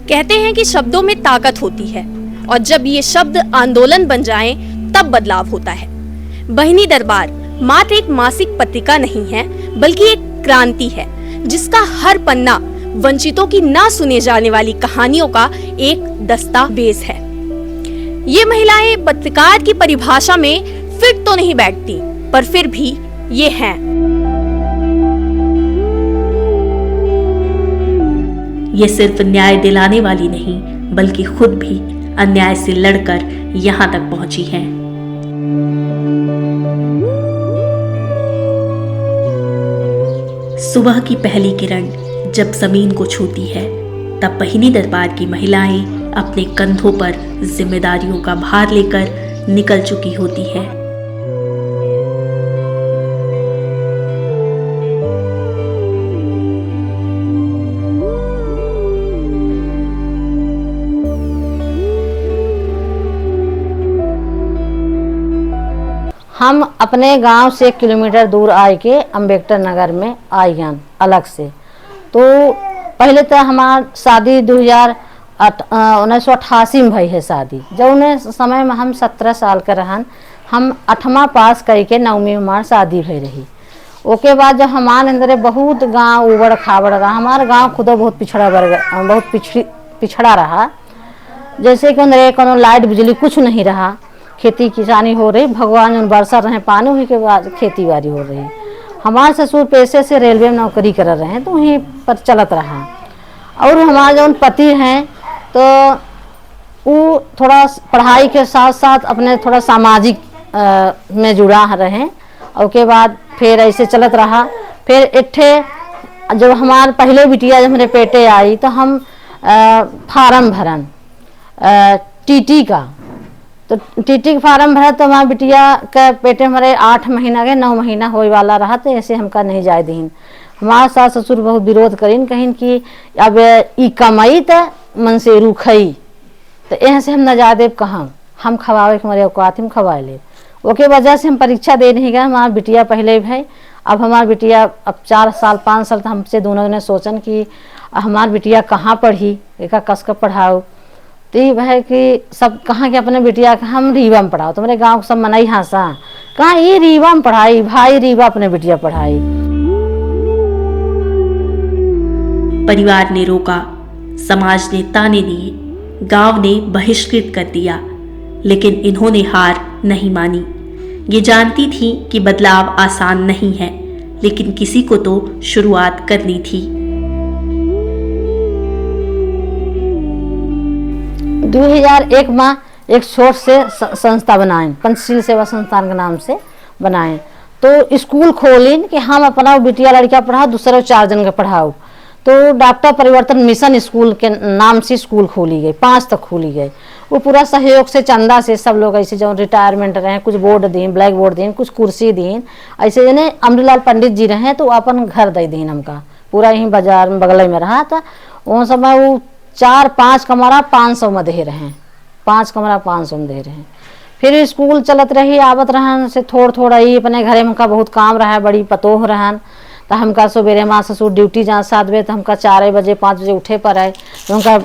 कहते हैं कि शब्दों में ताकत होती है और जब ये शब्द आंदोलन बन जाएं, तब बदलाव होता है। बहिनी दरबार मात्र एक मासिक पत्रिका नहीं है, बल्कि एक क्रांति है जिसका हर पन्ना वंचितों की ना सुने जाने वाली कहानियों का एक दस्तावेज है। ये महिलाएं पत्रकार की परिभाषा में फिट तो नहीं बैठती, पर फिर भी ये हैं। ये सिर्फ न्याय दिलाने वाली नहीं, बल्कि खुद भी अन्याय से लड़कर यहाँ तक पहुंची हैं। सुबह की पहली किरण जब जमीन को छूती है, तब बहिनी दरबार की महिलाएं अपने कंधों पर जिम्मेदारियों का भार लेकर निकल चुकी होती है। हम अपने गांव से 1 किलोमीटर दूर आए के अम्बेडकर नगर में आई हैं अलग से। तो पहले तो हमार शादी 1988 में भई है शादी। जब उन्हें समय में हम 17 साल के रहन, हम 8वां पास करके 9वीं में हमार शादी भई रही। ओके बाद जब हमारे अंदर बहुत गांव उबड़ खाबड़ रहा, हमारा गांव खुद बहुत पिछड़ा रहा। जैसे कि अंदर कोनो लाइट बिजली कुछ नहीं रहा, खेती किसानी हो रही, भगवान जो बरसा रहे पानी, हुई के बाद खेती बाड़ी हो रही। हमारे ससुर पैसे से रेलवे में नौकरी कर रहे हैं, तो वहीं पर चलत रहा। और हमारे जो पति हैं तो वो थोड़ा पढ़ाई के साथ साथ अपने थोड़ा सामाजिक में जुड़ा रहे। और के बाद फिर ऐसे चलत रहा। फिर इट्ठे जब हमारे पहले बिटिया जब मेरे पेटे आई, तो हम फार्म भरन टीटी का, तो टीटी का फार्म भरा। तो हमारे बिटिया के पेटे हमारे 8 महीना के 9 महीना होए वाला रहा, तो ऐसे हमका नहीं जाए दीन। हमारे सास ससुर बहुत विरोध करीन, कहीं कि अब ई कमाई तो मन से रूखई, तो यहाँ से हम न जा देव कहाँ, हम खवावे के हमारे औकात हम खवा ले। ओके वजह से हम परीक्षा दे नहीं गए। हमारा बिटिया पहले भाई, अब हमारी बिटिया अब 4 साल 5 साल तो हमसे दोनों ने सोचन कि हमारी बिटिया कहाँ पढ़ी, एक कस का पढ़ाओ। तो ये है कि सब कहाँ के अपने बिटिया के हम रीवा में पढ़ाओ, तो मेरे गाँव सब मनाई हासा कहाँ ये रीवा में पढ़ाई, भाई रीवा अपने बिटिया पढ़ाई। परिवार ने रोका, समाज ने ताने दिए, गांव ने बहिष्कृत कर दिया, लेकिन इन्होंने हार नहीं मानी। ये जानती थी कि बदलाव आसान नहीं है, लेकिन किसी को तो शुरुआत करनी थी। 2001 में एक छोट से संस्था बनाए, पंचशील सेवा संस्थान के नाम से बनाए। तो स्कूल खोलिन कि हम अपना बिटिया लड़कियां पढ़ाओ, दूसरे 4 जन के पढ़ाओ। तो डॉक्टर परिवर्तन मिशन स्कूल के नाम से स्कूल खोली गई, 5 तक खोली गई। वो पूरा सहयोग से, चंदा से, सब लोग ऐसे जो रिटायरमेंट रहे, कुछ बोर्ड दीन, ब्लैक बोर्ड दीन, कुछ कुर्सी दीन, ऐसे जने अमरीलाल पंडित जी रहे तो अपन घर दे दीन हमका, पूरा यहीं बाजार में बगल में रहा था। वो समय वो 4-5 कमरा 500 में दे रहे, 5 कमरा 500 में दे रहे। फिर स्कूल चलत रही, आवत रहन से थोड़ा ही अपने घरे में हमका बहुत काम रहा, बड़ी पतोह रहन। तो हमका सवेरे माँ ससुर ड्यूटी जहाँ 7 बजे, तो हमका 4 बजे 5 बजे उठे पर है, तो उनका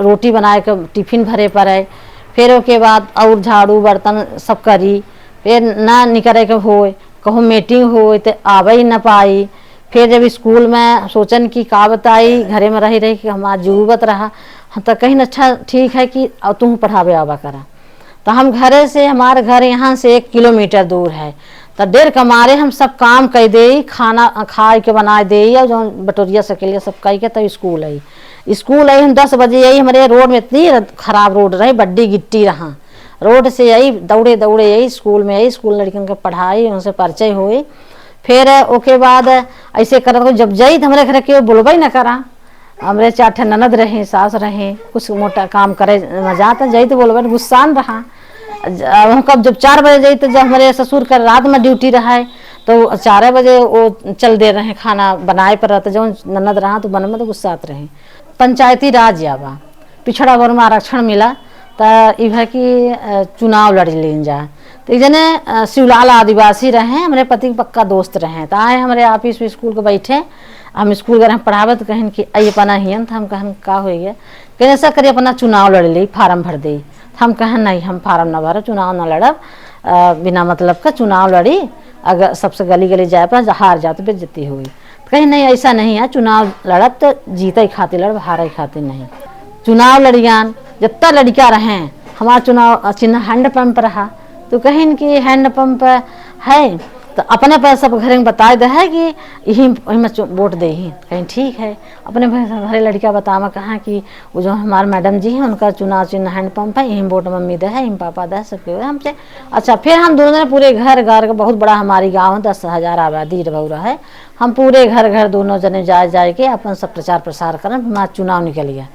रोटी बनाए के टिफिन भरे पर है। फिर उसके बाद और झाड़ू बर्तन सब करी, फिर ना निकले के होए, कहूँ मीटिंग हो तो आवे ही न पाई। फिर जब स्कूल में सोचन की का बताई, घरे में रही कि हमारा जरूरत रहा, तो कहीं अच्छा ठीक है कि तुम पढ़ावे आवा करा। तो हम घरे से, हमारे घर यहाँ से 1 किलोमीटर दूर है, तो 1.5 कमारे हम सब काम कर दे, खाना खाए के बना दे, और जो बटोरिया सकेलिया सब कह के तब स्कूल आई। स्कूल आई हम 10 बजे आई। हमारे रोड में इतनी खराब रोड रही, बड्डी गिट्टी रहा, रोड से आई दौड़े दौड़े आई स्कूल में आई। स्कूल लड़कियों के पढ़ाई, उनसे परिचय हुई। फिर ओके बाद ऐसे करत जब जाई तो हमारे घर के बोलबे न करा। हमारे 4 ठे ननद रहे, सास रहे, कुछ मोटा काम करे मजा तो जाई तो बोलबे, गुस्सान रहा। हम कब जब 4 बजे जाई, तो जब हमारे ससुर का रात में ड्यूटी रहा है, तो 4 बजे वो चल दे रहे खाना बनाए पर रहते, जो ननद रहा तो बन में तो गुस्सात रहे। पंचायती राज आवा, पिछड़ा वर्ग में आरक्षण मिला, तो यह कि चुनाव लड़ लेन जा। तो एक जने शिवलाल आदिवासी रहे, हमारे पति के पक्का दोस्त रहे, तो आए हमारे ऑफिस में स्कूल को बैठे। हम स्कूल गए, हम पढ़ावत कहन कि आई पना हियन, तो हम कहन का हो गया कहीं ऐसा करिए अपना चुनाव लड़ ली, फार्म भर दे। हम कहें नहीं, हम फार्म ना भरो, चुनाव ना लड़ब, बिना मतलब का चुनाव लड़ी, अगर सबसे गली गली जाए पर हार जाओ तो बेइज्जती हुई। कहीं नहीं, ऐसा नहीं है, चुनाव लड़ब तो जीते ही खातिर लड़ब, हारे खातिर नहीं। चुनाव लड़ियान जितना लड़कियाँ रहें, हमारा चुनाव चिन्ह हैंड पंप रहा, तो कहीं कि हैंड पंप है तो अपने पैसा सब घर में बता दे है कि यही में वोट दे ही, कहीं ठीक है। अपने घरे लड़कियाँ बतावा कहाँ कि वो जो हमारे मैडम जी हैं उनका चुनाव चिन्ह हैंड पंप है, यही वोट मम्मी दे है, यही पापा दे, सबके हमसे। अच्छा, फिर हम दोनों पूरे घर घर, बहुत बड़ा हमारी गाँव है, 10,000 आबादी रहा है, हम पूरे घर घर दोनों जने जाए के अपन सब प्रचार प्रसार करें, हमारा चुनाव निकल गया,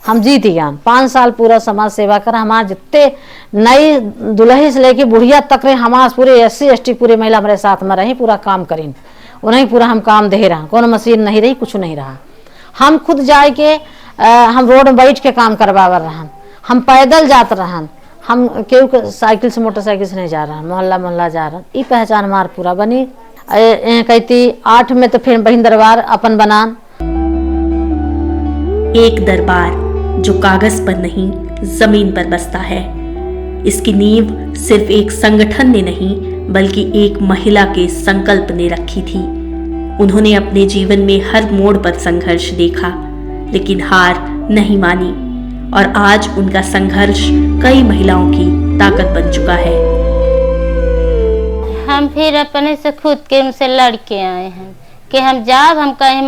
हम जीत गया। 5 साल पूरा समाज सेवा कर, हमारे जितने नई दुल्ही से लेके बुढ़िया तक रहे, हमारे पूरे SC ST पूरे महिला हमारे साथ में रही, पूरा काम करीन, उन्हें पूरा हम काम दे रहा, कोनो मशीन नहीं रही, कुछ नहीं रहा। हम खुद जाए के हम रोड में बैठ के काम करवावर रहन, हम पैदल जात रहन, हम केहू साइकिल से मोटरसाइकिल से नहीं जा रहा, मोहल्ला मोहल्ला जा रहा। ये पहचान हमार पूरा बनी। कहती 8 में तो फिर बहिन दरबार अपन बनान। एक दरबार जो कागज पर नहीं जमीन पर बसता है। इसकी नींव सिर्फ एक संगठन ने नहीं बल्कि एक महिला के संकल्प ने रखी थी। उन्होंने अपने जीवन में हर मोड़ पर संघर्ष देखा लेकिन हार नहीं मानी और आज उनका संघर्ष कई महिलाओं की ताकत बन चुका है। हम फिर अपने से खुद के उनसे लड़के आए हैं कि हम जाब, हम कहीं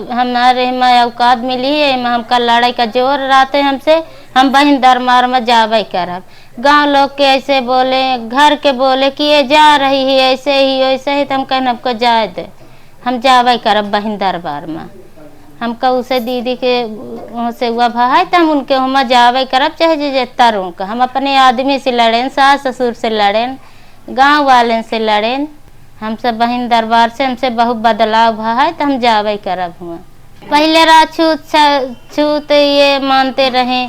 हमारे औकात मिली है, हमका लड़ाई का जोर रहते हमसे, हम बहन दरबार में जावे करब। गांव लोग के ऐसे बोले, घर के बोले कि ये जा रही है ऐसे ही वैसे ही, तो हम कहना हमको जाए दे, हम जावे करब बहन दरबार में। हमका उसे दीदी के से हुआ भाई तो हम उनके वहाँ जावे करब, चाहे जे तरुण का। हम अपने आदमी से लड़ें, सास ससुर से लड़ें, गाँव वाले से लड़ें, हम सब बहन दरबार से हमसे बहुत बदलाव हुआ है तो हम जावे करब हुआ। पहले रहा छूत ये मानते रहे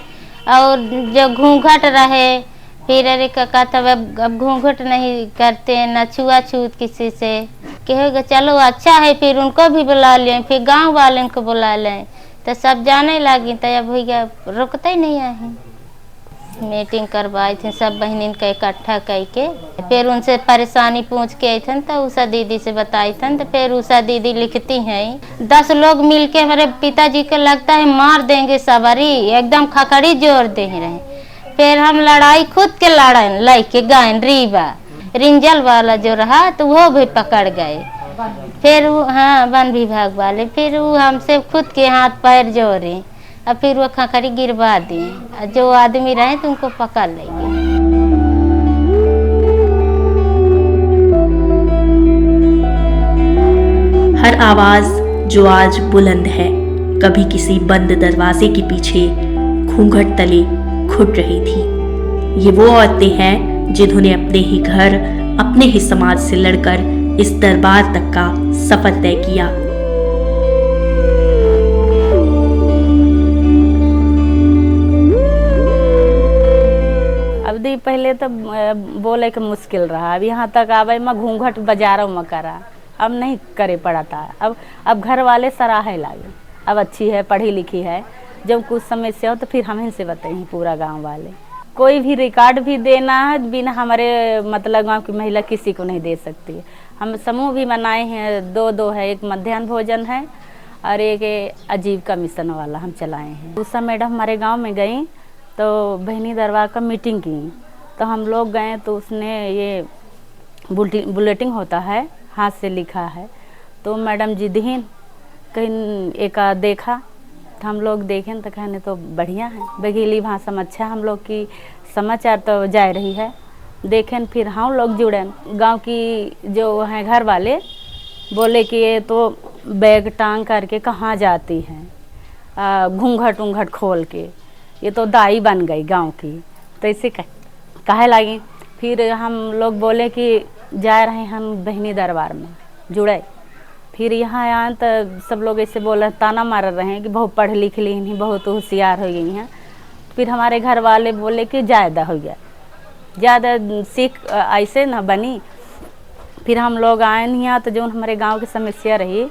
और जो घूंघट रहे, फिर अरे काका तब अब घूंघट नहीं करते, न छुआछूत किसी से। कहेगा चलो अच्छा है, फिर उनको भी बुला लें, फिर गांव वाले को बुला लें, तो सब जाने लगी। तो अब भैया रुकते ही नहीं आए। मीटिंग करवाए थे सब बहनिन का इकट्ठा करके, फिर उनसे परेशानी पूछ के आई थन तो उषा दीदी से बताई थन, तो फिर उषा दीदी लिखती हैं 10 लोग मिलके हमारे पिताजी को लगता है मार देंगे सबरी, एकदम खखड़ी जोर दे रहे। फिर हम लड़ाई खुद के लड़ के गए, रीवा रिंजल वाला जो रहा तो वो भी पकड़ गए। फिर हाँ वन विभाग वाले, फिर वो हमसे खुद के हाथ पैर जोड़े और फिर वो खखड़ी गिरवा दिए। जो आदमी रहे तो उनको पकड़ लेंगे। हर आवाज जो आज बुलंद है कभी किसी बंद दरवाजे के पीछे घूंघट तले घुट रही थी। ये वो औरतें हैं जिन्होंने अपने ही घर, अपने ही समाज से लड़कर इस दरबार तक का सफर तय किया। अब दी पहले तो बोले कि मुश्किल रहा, अब यहाँ तक आवे मैं घूंघट बाजारों में करा, अब नहीं करे पड़ा था। अब घर वाले सराहे लागे, अब अच्छी है, पढ़ी लिखी है, जब कुछ समस्या हो तो फिर हम से बताएं पूरा गांव वाले। कोई भी रिकॉर्ड भी देना है बिना हमारे मतलब गांव की महिला किसी को नहीं दे सकती। हम समूह भी बनाए हैं, 2 है, एक मध्याह्न भोजन है और एक आजीविका मिशन वाला हम चलाए हैं। उषा मैडम हमारे गाँव में गई तो बहनी दरबार का मीटिंग की, तो हम लोग गए तो उसने ये बुलेटिन होता है हाथ से लिखा है, तो मैडम जी दीन कहीं एक देखा तो हम लोग देखें तो कहने तो बढ़िया है, बघेली भाषा में अच्छा हम लोग की समाचार तो जा रही है। देखें फिर हम लोग जुड़े, गांव की जो हैं घर वाले बोले कि ये तो बैग टांग करके कहाँ जाती हैं, घूंघट उंघट खोल के, ये तो दाई बन गई गांव की, तो इसे कहे लगी। फिर हम लोग बोले कि जा रहे हैं हम बहनी दरबार में जुड़े। फिर यहाँ आए तो सब लोग ऐसे बोले, ताना मार रहे हैं कि बहुत पढ़ लिख ली नहीं, बहुत होशियार हो गई हैं। फिर हमारे घर वाले बोले कि ज़्यादा हो गया, ज़्यादा सीख ऐसे ना बनी। फिर हम लोग आए नहीं यहाँ तो जो हमारे गांव की समस्या रही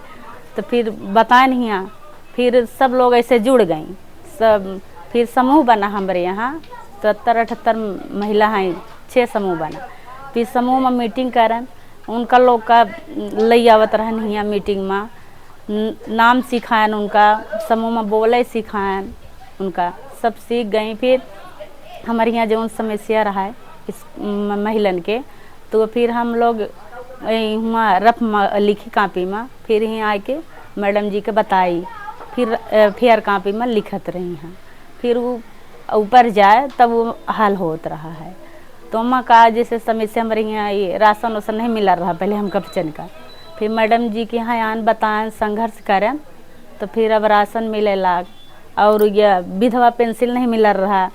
तो फिर बताए नहीं यहाँ, फिर सब लोग ऐसे जुड़ गई, सब फिर समूह बना हमारे यहाँ 77-78 महिला हैं, 6 समूह बना। फिर समूह में मीटिंग करन, उनका लोग का लई आवत रहन हियाँ मीटिंग में, नाम सिखाएन उनका, समूह में बोले सिखाएन उनका, सब सीख गई। फिर हमारे यहाँ जो समस्या रहा है इस महिलन के, तो फिर हम लोग वहाँ रफ लिखी कापी में, फिर यहाँ आके मैडम जी के बताई, फिर फेयर कापी में लिखत रही हैं, फिर वो ऊपर जाए तब वो हल होत रहा है। तो माँ का जैसे समस्या हमारे यहाँ ये राशन वासन नहीं मिला रहा पहले हम कपचन का, फिर मैडम जी के यहाँ आन बताएं संघर्ष करें, तो फिर अब राशन मिले लाग, और ये विधवा पेंसिल नहीं मिला रहा,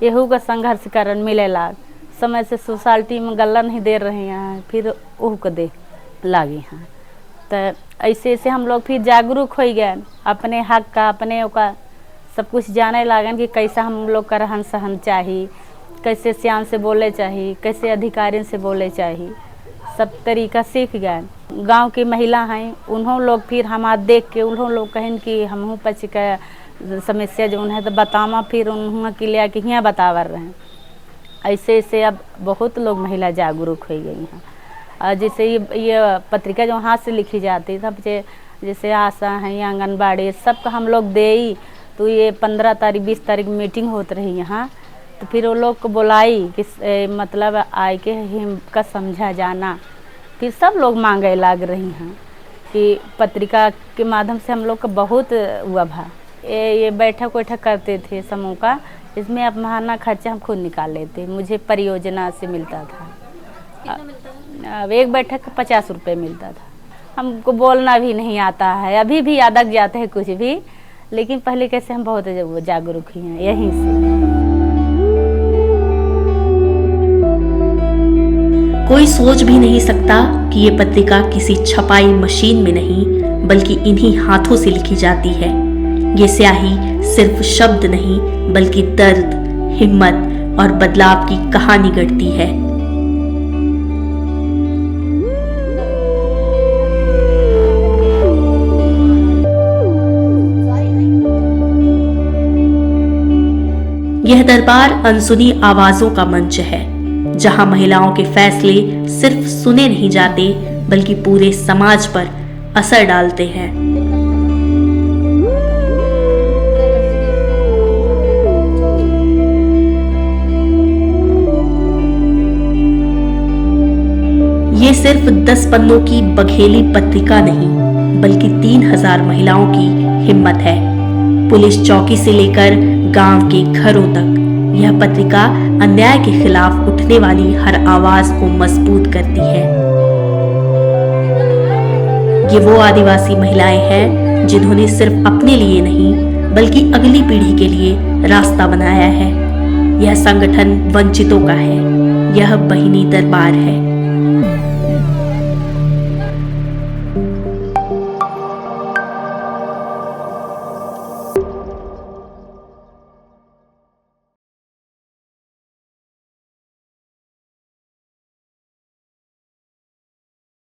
यहू का संघर्ष करन मिले लाग, समय से सोसाइटी में गल्ला नहीं दे रहे हैं, फिर ओह को दे लागे हैं। तो ऐसे ऐसे हम लोग फिर जागरूक हो गए अपने हक का, अपने का सब कुछ जाने लागन कि कैसा हम लोग का रहन सहन चाहिए, कैसे सियान से बोले चाहिए, कैसे अधिकारी से बोले चाहिए, सब तरीका सीख गए। गांव की महिला हैं, उन्हों लोग फिर हमार देख के उन्हों लोग कहें कि हमहूँ पच के समस्या जो है तो बतावा, फिर उन्होंने के लिया कि यहाँ बतावर रहे। ऐसे ऐसे अब बहुत लोग महिला जागरूक हो गई हैं। और जैसे ये पत्रिका जो हाथ से लिखी जाती है, जैसे आशा है या आंगनबाड़ी सबका हम लोग दे, तो ये 15 तारीख 20 तारीख मीटिंग होत रही यहाँ, तो फिर वो लोग को बुलाई कि मतलब आए के का समझा जाना, फिर सब लोग मांगे लाग रही हैं कि पत्रिका के माध्यम से हम लोग का बहुत हुआ भा। ये बैठक वैठक करते थे समूह का, इसमें अब महाना खर्चा हम खुद निकाल लेते, मुझे परियोजना से मिलता था। अब एक बैठक का 50 रुपये मिलता था। हमको बोलना भी नहीं आता है, अभी भी यादक जाते हैं कुछ भी, लेकिन पहले कैसे हम बहुत जागरूक ही हैं यहीं से। कोई सोच भी नहीं सकता कि ये पत्रिका किसी छपाई मशीन में नहीं बल्कि इन्हीं हाथों से लिखी जाती है। ये स्याही सिर्फ शब्द नहीं बल्कि दर्द, हिम्मत और बदलाव की कहानी गढ़ती है। यह दरबार अनसुनी आवाजों का मंच है, जहां महिलाओं के फैसले सिर्फ सुने नहीं जाते बल्कि पूरे समाज पर असर डालते हैं। ये सिर्फ 10 पन्नों की बघेली पत्रिका नहीं बल्कि 3000 महिलाओं की हिम्मत है। पुलिस चौकी से लेकर गांव के घरों तक यह पत्रिका अन्याय के खिलाफ उठने वाली हर आवाज को मजबूत करती है। ये वो आदिवासी महिलाएं हैं जिन्होंने सिर्फ अपने लिए नहीं बल्कि अगली पीढ़ी के लिए रास्ता बनाया है। यह संगठन वंचितों का है, यह बहिनी दरबार है।